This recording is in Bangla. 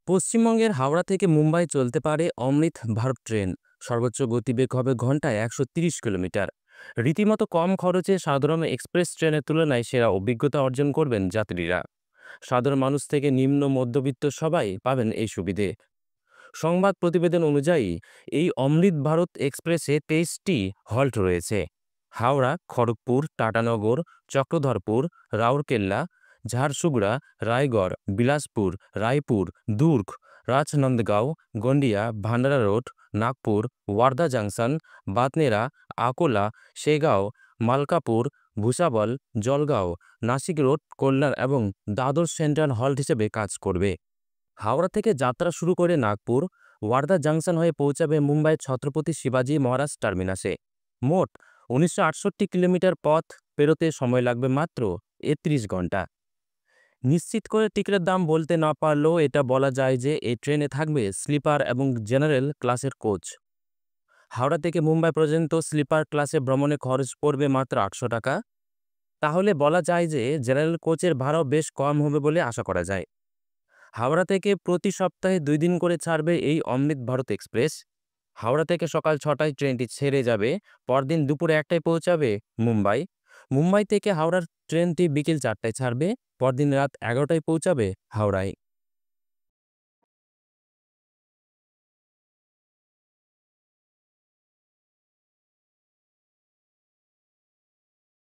পশ্চিমবঙ্গের হাওড়া থেকে মুম্বাই চলতে পারে অমৃত ভারত ট্রেন। সর্বোচ্চ গতিবেগ হবে ঘন্টায় ১৩০ কিলোমিটার। রীতিমতো কম খরচে সাধারণ এক্সপ্রেস ট্রেনের তুলনায় সেরা অভিজ্ঞতা অর্জন করবেন যাত্রীরা। সাধারণ মানুষ থেকে নিম্ন মধ্যবিত্ত সবাই পাবেন এই সুবিধে। সংবাদ প্রতিবেদন অনুযায়ী এই অমৃত ভারত এক্সপ্রেসে ২৩টি হল্ট রয়েছে। Howrah, Kharagpur, Tatanagar, Chakradharpur, Rourkela, Jharsuguda, Raigad, Bilaspur, Raipur, Durg, Rajnandgaon, Gondia, Bhandara road, Nagpur, Wardha junction, Badnera, Akola, Shegaon, Malkapur, Bhusawal, Jalgaon, Nashik road, Kalyan এবং দাদর সেন্ট্রাল হল্ট হিসেবে কাজ করবে। হাওড়া থেকে যাত্রা শুরু করে নাগপুর, ওয়ার্ধা জংশন হয়ে পৌঁছাবে মুম্বাইয়ের ছত্রপতি শিবাজি মহারাজ টার্মিনাসে। মোট ১৯৬৮ কিলোমিটার পথ পেরোতে সময় লাগবে মাত্র ৩১ ঘন্টা। নিশ্চিত করে টিকিটের দাম বলতে না পারলেও এটা বলা যায় যে এই ট্রেনে থাকবে স্লিপার এবং জেনারেল ক্লাসের কোচ। হাওড়া থেকে মুম্বাই পর্যন্ত স্লিপার ক্লাসে ভ্রমণে খরচ পড়বে মাত্র ৮০০ টাকা। তাহলে বলা যায় যে জেনারেল কোচের ভাড়াও বেশ কম হবে বলে আশা করা যায়। হাওড়া থেকে প্রতি সপ্তাহে ২ দিন করে ছাড়বে এই অমৃত ভারত এক্সপ্রেস। হাওড়া থেকে সকাল ৬টায় ট্রেনটি ছেড়ে যাবে, পরদিন দুপুরে ১টায় পৌঁছাবে মুম্বাই। মুম্বাই থেকে হাওড়ার ট্রেনটি বিকেল ৪টায় ছাড়বে, পরদিন রাত ১১টায় পৌঁছাবে হাওড়ায়।